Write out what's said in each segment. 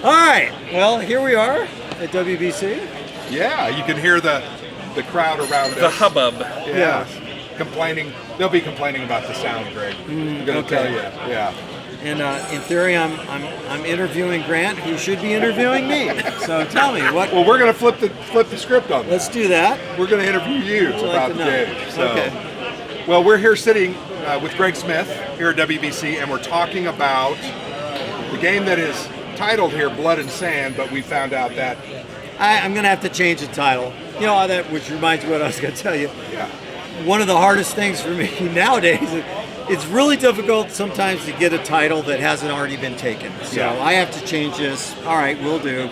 All right. Well, here we are at WBC. Yeah, you can hear the crowd around us. The hubbub. Yeah. Complaining. They'll be complaining about the sound, Greg. I'm going to tell you. Yeah. And in theory, I'm interviewing Grant, who should be interviewing me. So tell me what. Well, we're going to flip the script on that. Let's do that. We're going to interview you about the game. So. Okay. Well, we're here sitting with Greg Smith here at WBC, and we're talking about the game that is titled here Blood and Sand, but we found out that I'm going to have to change the title. You know, which reminds me of what I was going to tell you. Yeah. One of the hardest things for me nowadays, it's really difficult sometimes to get a title that hasn't already been taken. So I have to change this. All right, we'll do.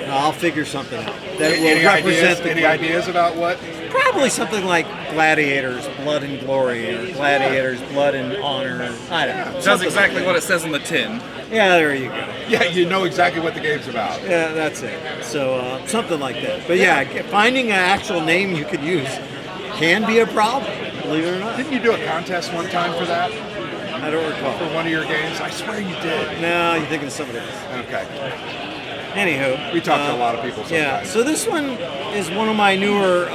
I'll figure something out that will represent the. Any ideas about what? Probably something like Gladiators, Blood and Glory, or Gladiators, Blood and Honor. I don't know. That's exactly what it says on the tin. Yeah, there you go. Yeah, you know exactly what the game's about. Yeah, that's it. So something like that. But yeah, finding an actual name you could use can be a problem, believe it or not. Didn't you do a contest one time for that? I don't recall. For one of your games? I swear you did. No, you're thinking of somebody else. Okay. Anywho. We talk to a lot of people sometimes. Yeah, so this one is one of my newer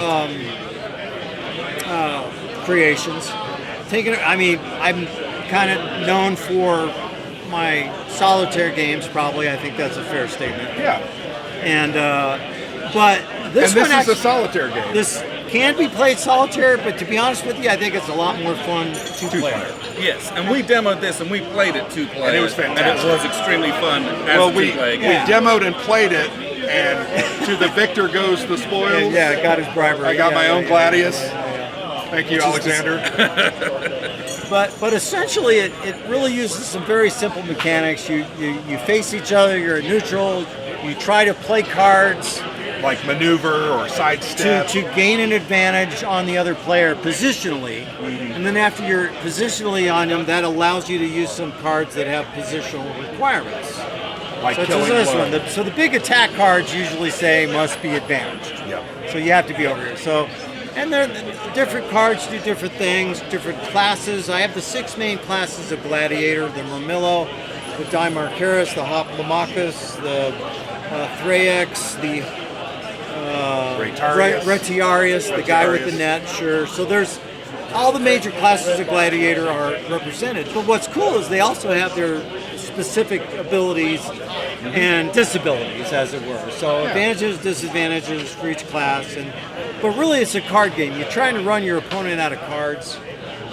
creations. I'm kind of known for my solitaire games, probably. I think that's a fair statement. Yeah. And but this is actually, a solitaire game. This can be played solitaire, but to be honest with you, I think it's a lot more fun two-player. Yes, and we demoed this and we played it two-player. And it was fantastic. And it was extremely fun as a two-player game. We demoed and played it, and to the victor goes the spoils. Yeah, got his bribery. I got my own Gladius. Thank you, Alexander. But essentially, it really uses some very simple mechanics. You face each other. You're a neutral. You try to play cards. Like maneuver or sidestep. To gain an advantage on the other player positionally. Mm-hmm. And then after you're positionally on them, that allows you to use some cards that have positional requirements. Like so killing this blood. one. So the big attack cards usually say must be advantaged. Yep. So you have to be over here. So, and then different cards do different things, different classes. I have the 6 main classes of Gladiator: the Murmillo, the Dimarcaris, the Hoplomachus, the Thraex, the Retiarius, the guy with the net, sure. So there's all the major classes of Gladiator are represented. But what's cool is they also have their specific abilities and disabilities, as it were. So advantages, disadvantages for each class. But really it's a card game. You're trying to run your opponent out of cards.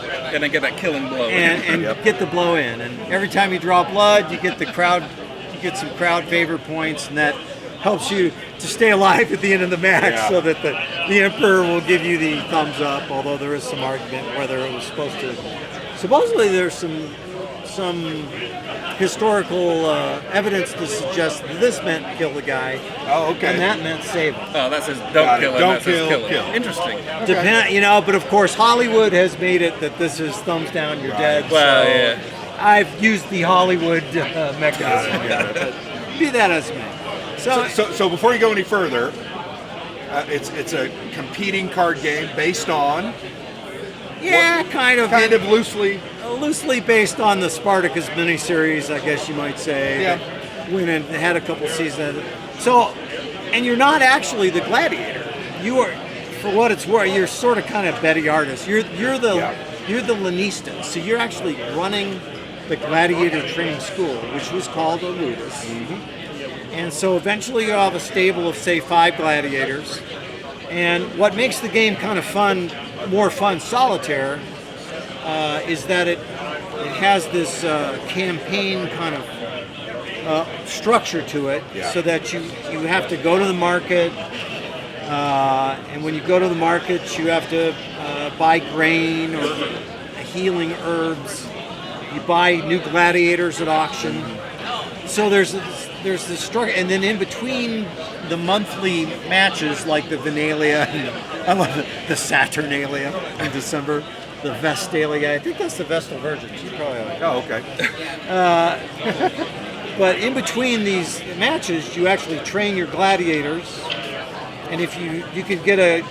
And then get that killing blow. And get the blow in. And every time you draw blood, you get some crowd favor points, and that helps you to stay alive at the end of the match, so that the Emperor will give you the thumbs up, although there is some argument whether it was supposed to. Supposedly there's some historical evidence to suggest that this meant kill the guy. Oh, okay. And that meant save him. Oh, that says don't kill him. Don't that says kill him. Interesting. Okay. But of course Hollywood has made it that this is thumbs down, you're dead. Well, so yeah. I've used the Hollywood mechanism. But be that as it may. So before you go any further, it's a competing card game based on. Kind of loosely. Loosely based on the Spartacus miniseries, I guess you might say. Yeah. When it had a couple seasons. So, and you're not actually the gladiator. You are, for what it's worth, you're sort of kind of Betty Artist. You're the Lanista. So you're actually running the gladiator training school, which was called a ludus. Mm-hmm. And so eventually you'll have a stable of, say, 5 gladiators. And what makes the game kind of fun, more fun solitaire, is that it has this campaign kind of structure to it, so that you have to go to the market, and when you go to the market, you have to buy grain or healing herbs. You buy new gladiators at auction. So there's this structure, and then in between the monthly matches, like the Venalia, I love the Saturnalia in December, the Vestalia. I think that's the Vestal Virgin. You probably like. Oh, okay. But in between these matches, you actually train your gladiators, and if you can get a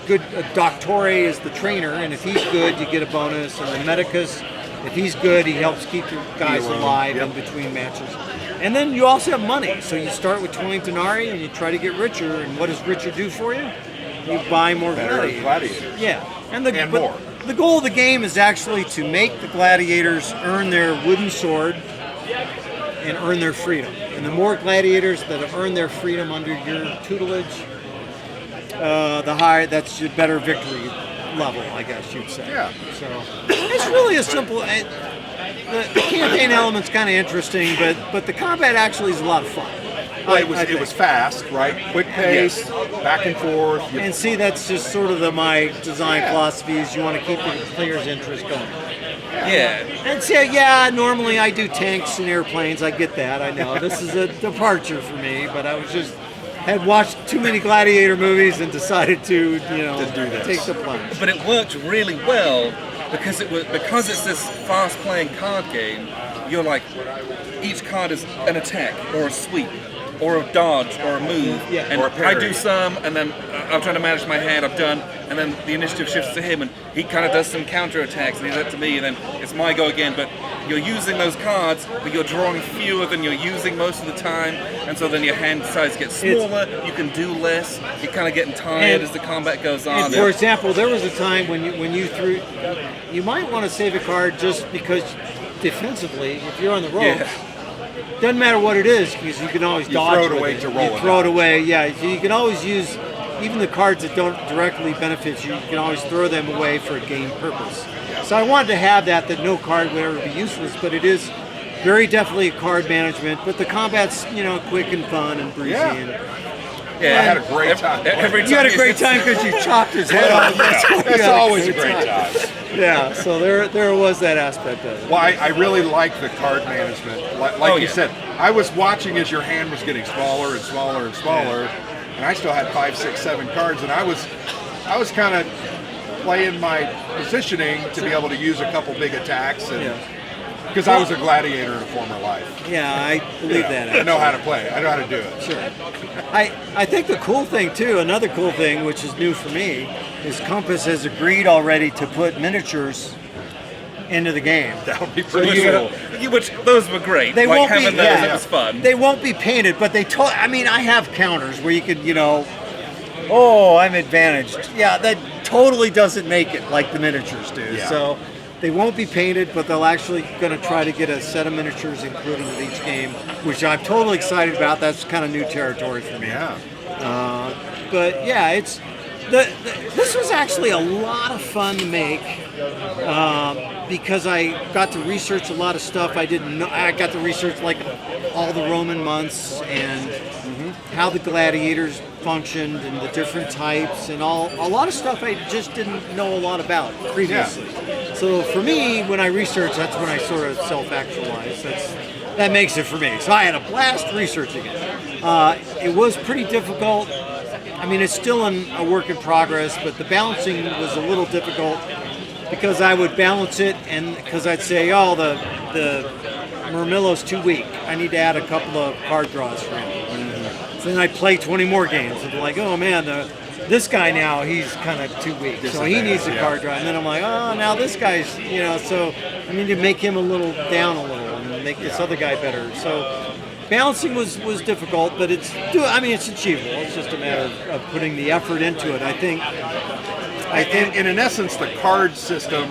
Doctore as the trainer, and if he's good, you get a bonus, and the Medicus, if he's good, he helps keep your guys alive in between matches. And then you also have money. So you start with 20 denarii and you try to get richer. And what does richer do for you? You buy more Better gladiators. Yeah. And but more. The goal of the game is actually to make the gladiators earn their wooden sword and earn their freedom. And the more gladiators that have earned their freedom under your tutelage, the higher, that's your better victory level, I guess you'd say. Yeah. So it's really a simple. The campaign element's kind of interesting, but the combat actually is a lot of fun. Well, it was fast, right? Quick pace, back and forth. And see, that's just sort of my design philosophy is you want to keep the player's interest going. Yeah. And so, normally I do tanks and airplanes. I get that. I know this is a departure for me, but I had watched too many gladiator movies and decided to do this. take the plunge. But it worked really well because it's this fast-playing card game. You're like, each card is an attack or a sweep or a dodge or a move, and or a parry. I do some, and then I'm trying to manage my hand. I've done, and then the initiative shifts to him, and he kind of does some counter attacks, and he's up to me, and then it's my go again. But you're using those cards, but you're drawing fewer than you're using most of the time, and so then your hand size gets smaller. You can do less. You're kind of getting tired as the combat goes on. And for example, there was a time when you threw, you might want to save a card just because defensively, if you're on the ropes. Yeah. Doesn't matter what it is because you can always dodge throw it with away to roll You it throw out. it away, yeah. So you can always use even the cards that don't directly benefit you. You can always throw them away for a game purpose. So I wanted to have that no card would ever be useless, but it is very definitely a card management. But the combat's quick and fun and breezy. Yeah. And Yeah, I had a great time. Every time you had a great time because you chopped his head off. That's always a great time. Yeah. So there was that aspect of it. Well, I really like the card management. Like you said, I was watching as your hand was getting smaller and smaller and smaller, and I still had 5, 6, 7 cards, and I was kind of playing my positioning to be able to use a couple big attacks, and because I was a gladiator in a former life. Yeah, I believe that. I know how to play. I know how to do it. Sure. I think the cool thing too, another cool thing which is new for me, is Compass has agreed already to put miniatures into the game. That would be pretty you cool. Which those were great. They like won't having be. those, Yeah, it was fun. They won't be painted, but I have counters where you could, oh, I'm advantaged. Yeah, that totally doesn't make it like the miniatures do. Yeah. So they won't be painted, but they'll actually going to try to get a set of miniatures included with each game, which I'm totally excited about. That's kind of new territory for me. Yeah. But yeah, it's this was actually a lot of fun to make because I got to research a lot of stuff I didn't know. I got to research like all the Roman months and how the gladiators functioned and the different types and a lot of stuff I just didn't know a lot about previously. So for me, when I research, that's when I sort of self-actualize. That makes it for me. So I had a blast researching it. It was pretty difficult. I mean, it's still a work in progress, but the balancing was a little difficult because I would balance it and because I'd say, oh, the Murmillo's too weak. I need to add a couple of card draws for him. So then I'd play 20 more games and be like, oh man, this guy now, he's kind of too weak. So he needs a card draw. And then I'm like, oh, now this guy's, so I need to make him a little down a little and make this other guy better. So balancing was difficult, but it's achievable. It's just a matter of putting the effort into it. I think And in essence, the card system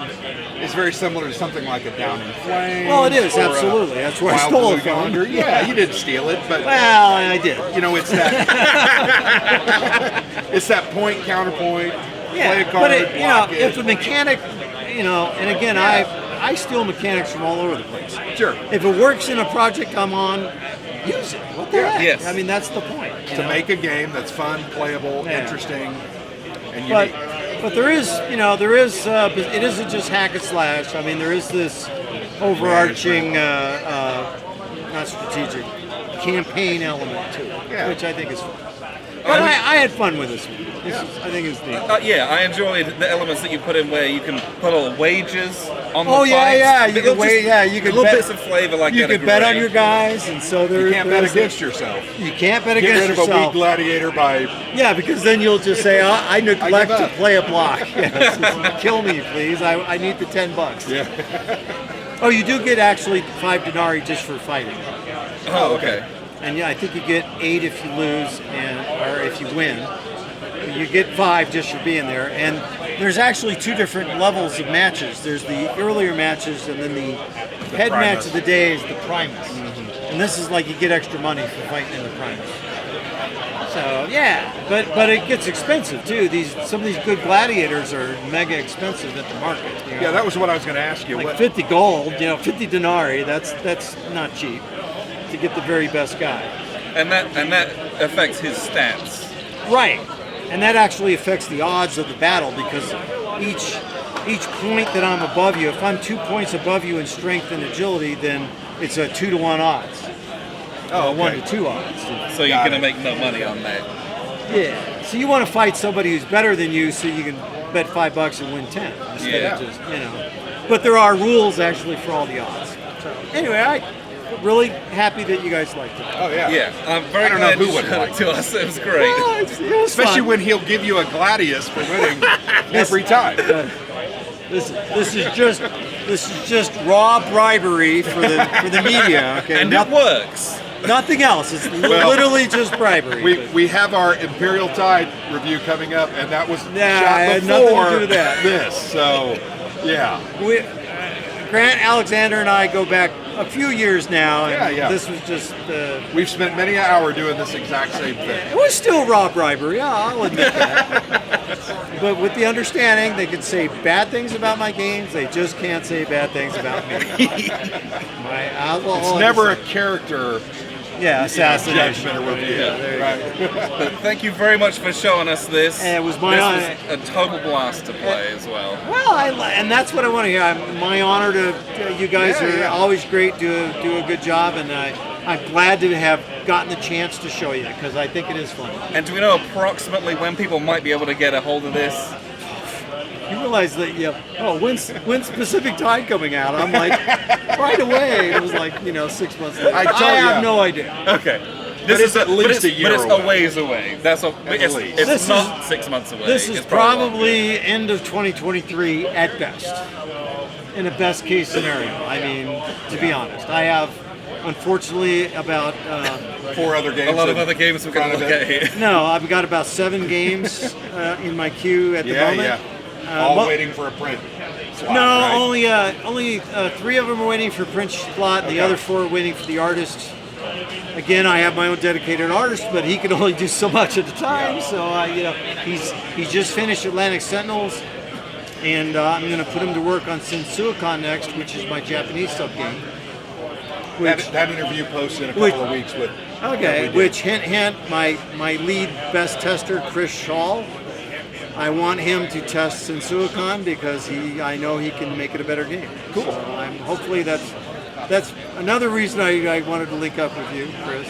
is very similar to something like a Down in Flames. well, it is, or absolutely. That's where I Wild stole Blue it from. Yonder. Yeah, you didn't steal it, but Well, I did. it's that it's that point counterpoint. Play a card, but block it. if the mechanic, and again, I steal mechanics from all over the place. Sure. If it works in a project I'm on, use it. What the heck? Yes. I mean, that's the point. To make a game that's fun, playable, interesting, and But unique. there is, it isn't just hack and slash. I mean, there is this overarching, not strategic, campaign element to it, which I think is fun. But I had fun with this one. I think it's neat. I enjoyed the elements that you put in where you can put all the wages on the Oh fights. yeah, you Little can wait. just- Yeah, you can little bet, bits of flavor like you that. can bet on your guys, and so there. You can't bet there's against yourself. You can't bet Get against rid of a weak yourself. gladiator by Yeah, because then you'll just say, I neglect give to up. play a block. Yes, kill me, please. I need the $10. yeah. Oh, you do get actually 5 denarii just for fighting. Oh, okay. And yeah, I think you get 8 if you lose, or if you win. You get 5 just for being there. And there's actually 2 different levels of matches. There's the earlier matches, and then the head Primus. match of the day is the Primus. And this is like you get extra money for fighting in the Primus. So yeah, but it gets expensive too. Some of these good gladiators are mega expensive at the market. You know? Yeah, that was what I was going to ask you. Like What, 50 gold, 50 denarii. That's not cheap to get the very best guy. And that affects his stats. Right, and that actually affects the odds of the battle because each point that I'm above you, if I'm 2 points above you in strength and agility, then it's a 2-to-1 odds. oh, okay. 1-to-2 odds. So you're Got going to it. make no money on that. Yeah. So you want to fight somebody who's better than you, so you can bet $5 and win 10 instead Yeah. of just. But there are rules actually for all the odds. So anyway, I'm really happy that you guys liked it. Oh, yeah. Yeah, I'm very I don't know glad who you wouldn't showed like it to us. It was great. Well, it was Especially fun. when he'll give you a gladius for winning every time. This is just raw bribery for the media. Okay, And it works. nothing else. It's literally just bribery. We have our Imperial Tide review coming up, and that was Nah, I shot had nothing to before do with that. this. So, yeah. Grant Alexander and I go back a few years now, and Yeah. this was just. We've spent many an hour doing this exact same thing. It was still raw bribery, yeah, I'll admit that. But with the understanding they can say bad things about my games, they just can't say bad things about me. It's never a character assassination. judgment or review. Yeah, there you go. But thank you very much for showing us this. And it was my honor. This was a total blast to play as well. Well, and that's what I want to hear. My honor to you guys Yeah, are yeah. always great. Do a good job, and I'm glad to have gotten the chance to show you because I think it is fun. And do we know approximately when people might be able to get a hold of this? You realize that, when's Pacific Tide coming out? I'm like, right away. It was like, 6 months later. I tell I ya. have no idea. Okay. it's at least a year But it's away. a ways away. It's This not is- 6 months away. This is It's probably end of 2023 at best, in a best case scenario. I mean, to be honest, I have, unfortunately, about 4 other games. a lot of in other games we're going to front look of at it. here. no, I've got about 7 games in my queue at the Yeah, moment. yeah. All mo- waiting for a print slot, No, right? only 3 of them are waiting for print slot, and the Okay. other 4 are waiting for the artist. Again, I have my own dedicated artist, but he can only do so much at a time. So, he's just finished Atlantic Sentinels, and I'm going to put him to work on Sensuikon next, which is my Japanese sub game. That interview posts in a couple of weeks with. that we did. Which hint, my lead best tester, Chris Schall. I want him to test Sensuikon because I know he can make it a better game. Cool. So hopefully that's another reason I wanted to link up with you, Chris.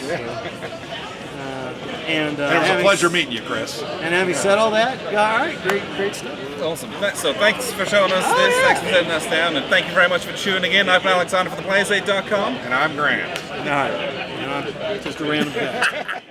And And it was a having- pleasure meeting you, Chris. And having said all that, all right, great stuff. Awesome. So thanks for showing us Oh, this. yeah. Thanks for setting us down. And thank you very much for tuning in. I'm Alexander for theplayers8.com. And I'm Grant. All right, just a random guy.